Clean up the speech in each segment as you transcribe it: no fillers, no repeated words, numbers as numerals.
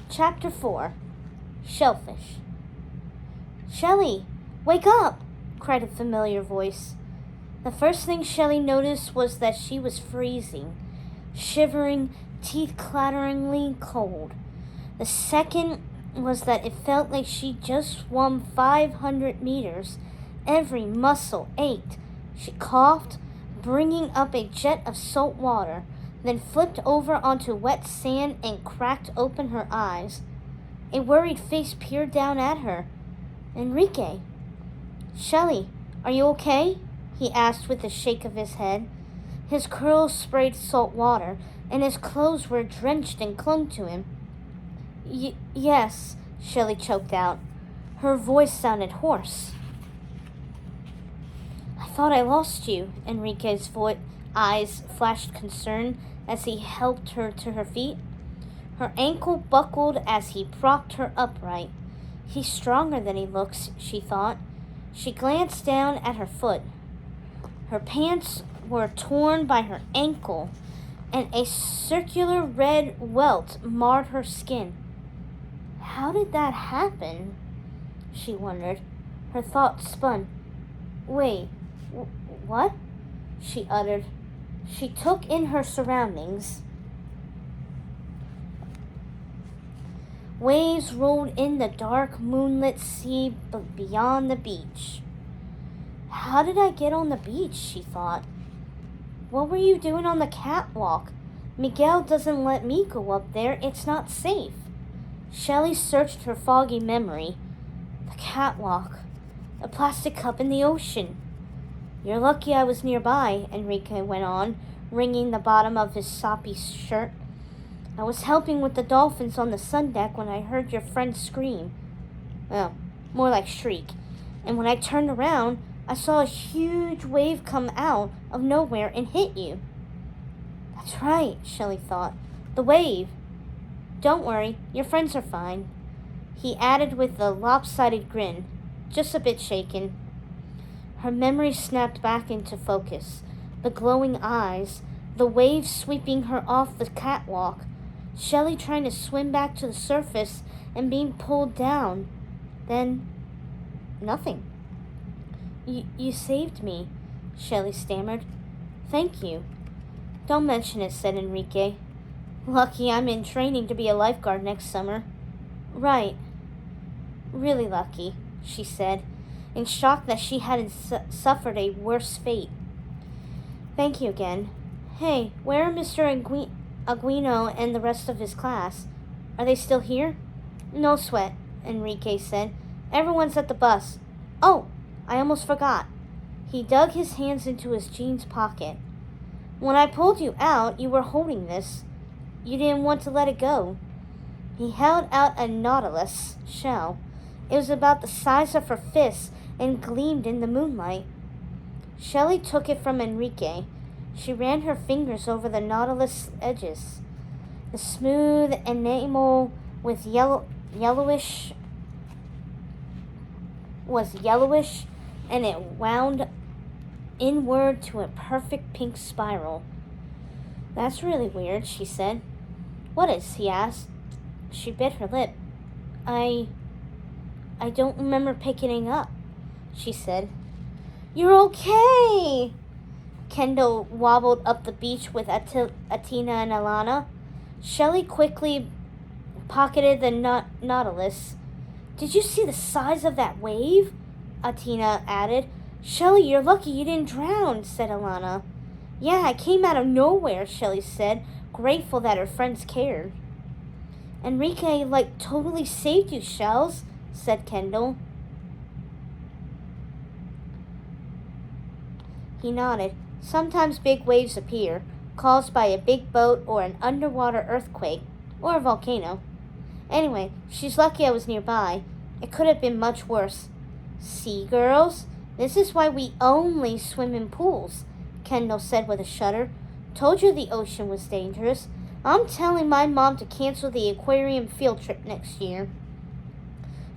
Chapter 4. Shellfish. "Shelly, wake up!" cried a familiar voice. The first thing Shelly noticed was that she was freezing, shivering, teeth clatteringly cold. The second was that it felt like she just swum 500 meters. Every muscle ached. She coughed, bringing up a jet of salt water, then flipped over onto wet sand and cracked open her eyes. A worried face peered down at her. Enrique. "Shelly, are you okay?" he asked with a shake of his head. His curls sprayed salt water, and his clothes were drenched and clung to him. Yes, Shelly choked out. Her voice sounded hoarse. "I thought I lost you." Enrique's eyes flashed concern as he helped her to her feet. Her ankle buckled as he propped her upright. He's stronger than he looks, she thought. She glanced down at her foot. Her pants were torn by her ankle, and a circular red welt marred her skin. How did that happen? She wondered. Her thoughts spun. Wait, what? She uttered. She took in her surroundings. Waves rolled in the dark, moonlit sea beyond the beach. How did I get on the beach, she thought. What were you doing on the catwalk? Miguel doesn't let me go up there. It's not safe. Shelly searched her foggy memory. The catwalk. The plastic cup in the ocean. You're lucky I was nearby, Enrique went on, wringing the bottom of his soppy shirt. I was helping with the dolphins on the sun deck when I heard your friend scream. Well, more like shriek. And when I turned around, I saw a huge wave come out of nowhere and hit you. That's right, Shelly thought. The wave. Don't worry, your friends are fine. He added with a lopsided grin, just a bit shaken. Her memory snapped back into focus. The glowing eyes, the waves sweeping her off the catwalk, Shelly trying to swim back to the surface and being pulled down. Then, nothing. You saved me, Shelly stammered. Thank you. Don't mention it, said Enrique. Lucky I'm in training to be a lifeguard next summer. Right. Really lucky, she said, in shock that she hadn't suffered a worse fate. Thank you again. Hey, where are Mr. Aguino and the rest of his class? Are they still here? No sweat, Enrique said. Everyone's at the bus. Oh, I almost forgot. He dug his hands into his jeans pocket. When I pulled you out, you were holding this. You didn't want to let it go. He held out a nautilus shell. It was about the size of her fist and gleamed in the moonlight. Shelly took it from Enrique. She ran her fingers over the nautilus edges. The smooth enamel with yellowish and it wound inward to a perfect pink spiral. That's really weird, she said. What is? He asked. She bit her lip. I don't remember picking it up, she said. You're okay! Kendall wobbled up the beach with Atina and Alana. Shelly quickly pocketed the nautilus. Did you see the size of that wave? Atina added. Shelly, you're lucky you didn't drown, said Alana. Yeah, I came out of nowhere, Shelly said, grateful that her friends cared. Enrique, totally saved you, Shells, said Kendall. He nodded. Sometimes big waves appear, caused by a big boat or an underwater earthquake, or a volcano. Anyway, she's lucky I was nearby. It could have been much worse. See, girls? This is why we only swim in pools, Kendall said with a shudder. Told you the ocean was dangerous. I'm telling my mom to cancel the aquarium field trip next year.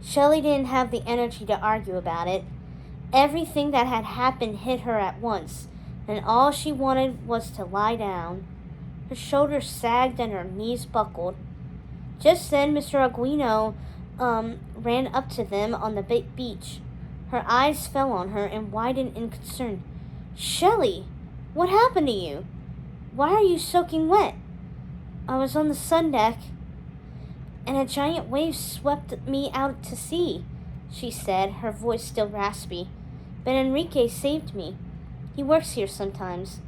Shelly didn't have the energy to argue about it. Everything that had happened hit her at once, and all she wanted was to lie down. Her shoulders sagged and her knees buckled. Just then, Mr. Aguino ran up to them on the beach. Her eyes fell on her and widened in concern. Shelley, what happened to you? Why are you soaking wet? I was on the sun deck, and a giant wave swept me out to sea, she said, her voice still raspy. But Enrique saved me. He works here sometimes.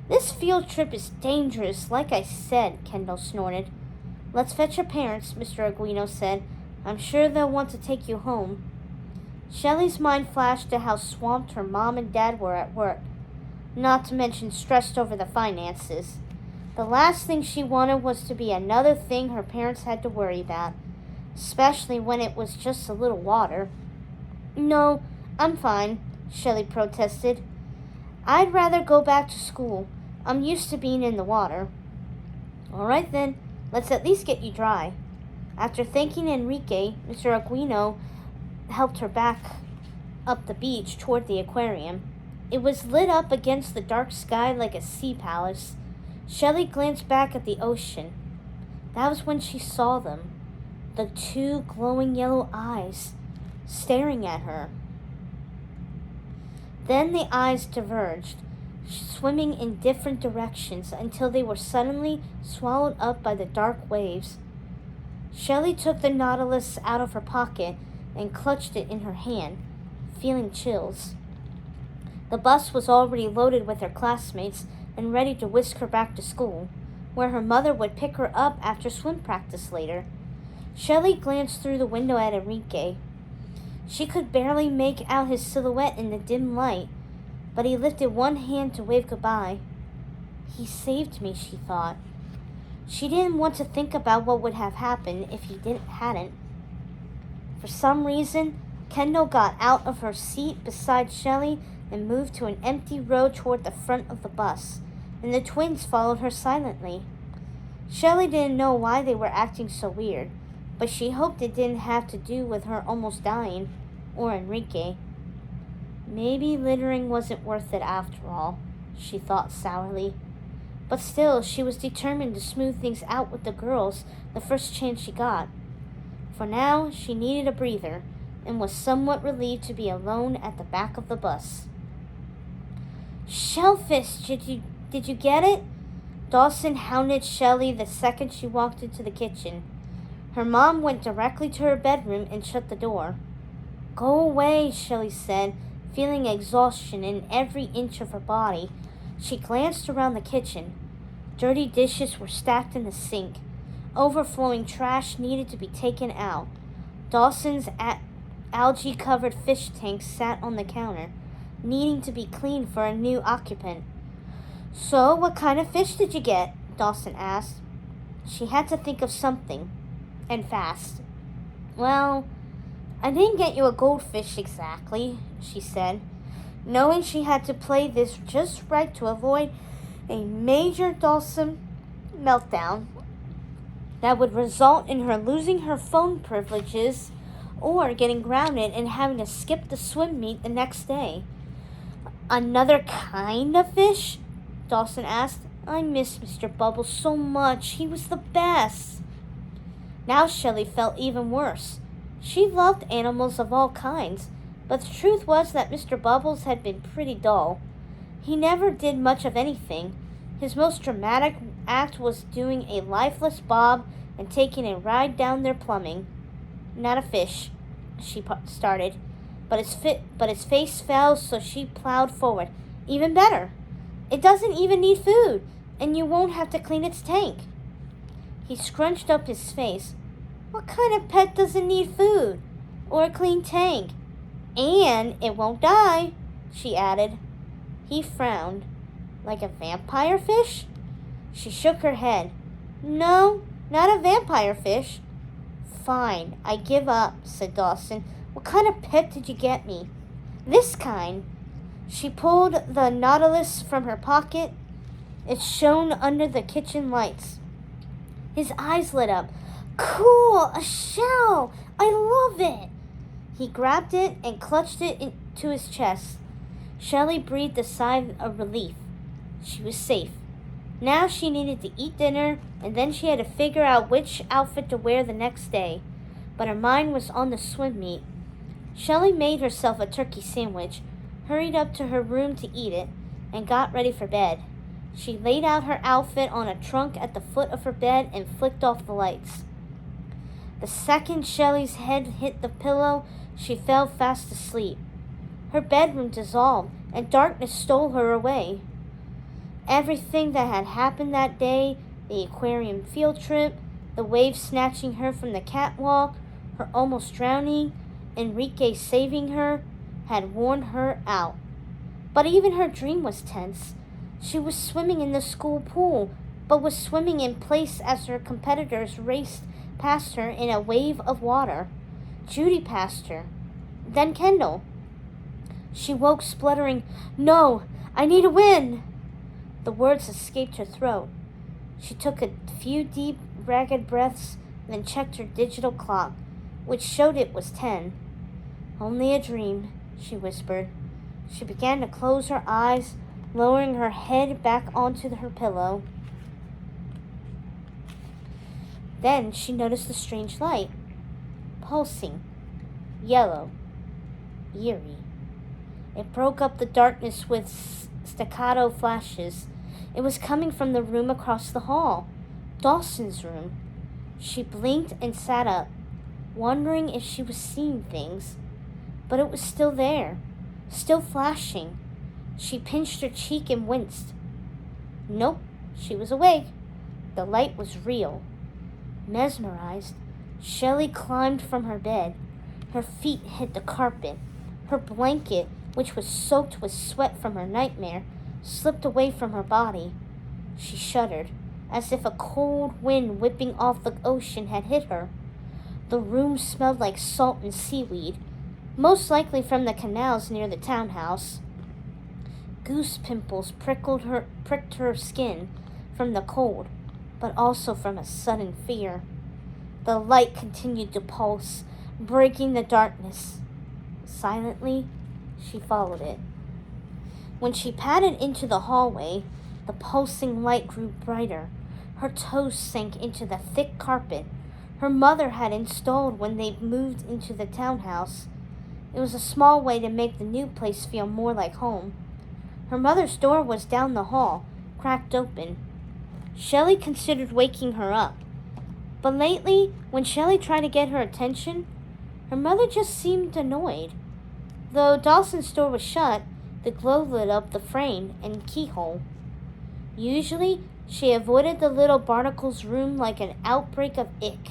This field trip is dangerous, like I said, Kendall snorted. Let's fetch your parents, Mr. Aguino said. I'm sure they'll want to take you home. Shelley's mind flashed to how swamped her mom and dad were at work, not to mention stressed over the finances. The last thing she wanted was to be another thing her parents had to worry about, especially when it was just a little water. No, I'm fine, Shelley protested. I'd rather go back to school. I'm used to being in the water. All right then, let's at least get you dry. After thanking Enrique, Mr. Aguino helped her back up the beach toward the aquarium. It was lit up against the dark sky like a sea palace. Shelley glanced back at the ocean. That was when she saw them, the two glowing yellow eyes staring at her. Then the eyes diverged, swimming in different directions until they were suddenly swallowed up by the dark waves. Shelley took the Nautilus out of her pocket and clutched it in her hand, feeling chills. The bus was already loaded with her classmates and ready to whisk her back to school, where her mother would pick her up after swim practice later. Shelley glanced through the window at Enrique. She could barely make out his silhouette in the dim light, but he lifted one hand to wave goodbye. He saved me, she thought. She didn't want to think about what would have happened if he hadn't. For some reason, Kendall got out of her seat beside Shelley and moved to an empty row toward the front of the bus, and the twins followed her silently. Shelley didn't know why they were acting so weird, but she hoped it didn't have to do with her almost dying, or Enrique. Maybe littering wasn't worth it after all, she thought sourly. But still, she was determined to smooth things out with the girls the first chance she got. For now, she needed a breather, and was somewhat relieved to be alone at the back of the bus. Shellfish, did you get it? Dawson hounded Shelley the second she walked into the kitchen. Her mom went directly to her bedroom and shut the door. Go away, Shelley said, feeling exhaustion in every inch of her body. She glanced around the kitchen. Dirty dishes were stacked in the sink. Overflowing trash needed to be taken out. Dawson's algae-covered fish tank sat on the counter, needing to be cleaned for a new occupant. So, what kind of fish did you get? Dawson asked. She had to think of something, and fast. Well, I didn't get you a goldfish exactly, she said, knowing she had to play this just right to avoid a major Dawson meltdown that would result in her losing her phone privileges or getting grounded and having to skip the swim meet the next day. Another kind of fish? Dawson asked. I miss Mr. Bubbles so much. He was the best. Now Shelley felt even worse. She loved animals of all kinds, but the truth was that Mr. Bubbles had been pretty dull. He never did much of anything. His most dramatic act was doing a lifeless bob and taking a ride down their plumbing. Not a fish, she started, but his face fell, so she plowed forward. Even better. It doesn't even need food, and you won't have to clean its tank. He scrunched up his face. What kind of pet doesn't need food or a clean tank? And it won't die, she added. He frowned. Like a vampire fish? She shook her head. No, not a vampire fish. Fine, I give up, said Dawson. What kind of pet did you get me? This kind. She pulled the Nautilus from her pocket. It shone under the kitchen lights. His eyes lit up. Cool, a shell. I love it. He grabbed it and clutched it into his chest. Shelley breathed a sigh of relief. She was safe. Now she needed to eat dinner, and then she had to figure out which outfit to wear the next day. But her mind was on the swim meet. Shelley made herself a turkey sandwich, hurried up to her room to eat it, and got ready for bed. She laid out her outfit on a trunk at the foot of her bed and flicked off the lights. The second Shelley's head hit the pillow, she fell fast asleep. Her bedroom dissolved, and darkness stole her away. Everything that had happened that day, the aquarium field trip, the waves snatching her from the catwalk, her almost drowning, Enrique saving her, had worn her out. But even her dream was tense. She was swimming in the school pool, but was swimming in place as her competitors raced past her in a wave of water. Judy passed her, then Kendall. She woke spluttering, "No, I need to win!" The words escaped her throat. She took a few deep, ragged breaths, then checked her digital clock, which showed it was 10. "Only a dream," she whispered. She began to close her eyes, lowering her head back onto her pillow. Then she noticed a strange light, pulsing, yellow, eerie. It broke up the darkness with staccato flashes. It was coming from the room across the hall, Dawson's room. She blinked and sat up, wondering if she was seeing things. But it was still there, still flashing. She pinched her cheek and winced. Nope, she was awake. The light was real. Mesmerized, Shelley climbed from her bed. Her feet hit the carpet. Her blanket, which was soaked with sweat from her nightmare, slipped away from her body. She shuddered, as if a cold wind whipping off the ocean had hit her. The room smelled like salt and seaweed, most likely from the canals near the townhouse. Goose pimples pricked her skin from the cold, but also from a sudden fear. The light continued to pulse, breaking the darkness. Silently, she followed it. When she padded into the hallway, the pulsing light grew brighter. Her toes sank into the thick carpet her mother had installed when they moved into the townhouse. It was a small way to make the new place feel more like home. Her mother's door was down the hall, cracked open. Shelley considered waking her up. But lately, when Shelley tried to get her attention, her mother just seemed annoyed. Though Dawson's door was shut, the glow lit up the frame and keyhole. Usually, she avoided the little barnacle's room like an outbreak of ick,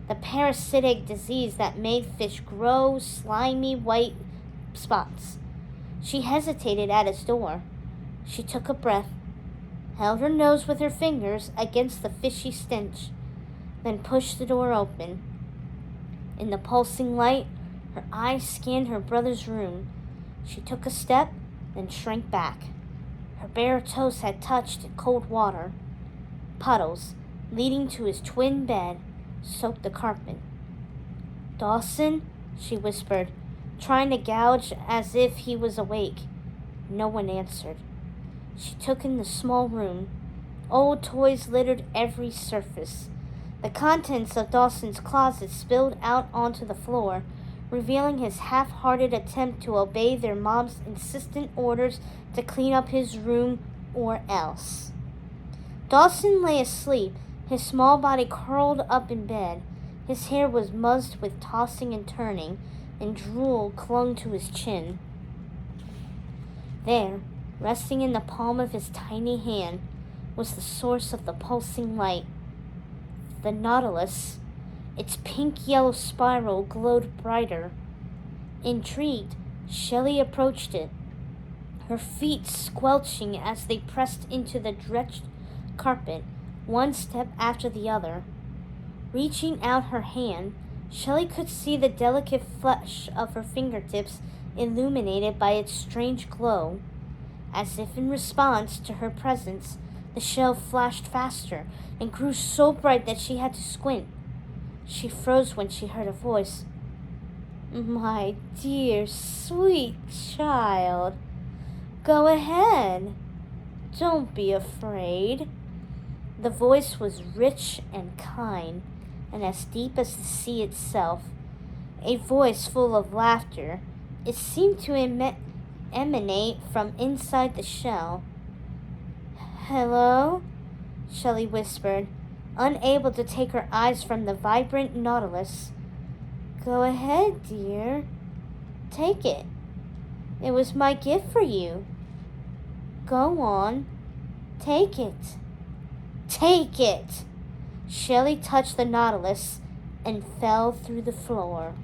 the parasitic disease that made fish grow slimy white spots. She hesitated at its door. She took a breath, held her nose with her fingers against the fishy stench, then pushed the door open. In the pulsing light, her eyes scanned her brother's room. She took a step, then shrank back. Her bare toes had touched cold water. Puddles, leading to his twin bed, soaked the carpet. "Dawson?" she whispered, trying to gouge as if he was awake. No one answered. She took in the small room. Old toys littered every surface. The contents of Dawson's closet spilled out onto the floor, revealing his half-hearted attempt to obey their mom's insistent orders to clean up his room or else. Dawson lay asleep, his small body curled up in bed. His hair was mussed with tossing and turning, and drool clung to his chin. There, resting in the palm of his tiny hand, was the source of the pulsing light. The Nautilus. Its pink-yellow spiral glowed brighter. Intrigued, Shelley approached it, her feet squelching as they pressed into the drenched carpet, one step after the other. Reaching out her hand, Shelley could see the delicate flesh of her fingertips illuminated by its strange glow. As if in response to her presence, the shell flashed faster and grew so bright that she had to squint. She froze when she heard a voice. "My dear, sweet child, go ahead. Don't be afraid." The voice was rich and kind, and as deep as the sea itself. A voice full of laughter. It seemed to emanate from inside the shell. "Hello?" Shelley whispered, unable to take her eyes from the vibrant nautilus. "Go ahead, dear. Take it. It was my gift for you. Go on. Take it. Take it!" Shelley touched the nautilus and fell through the floor.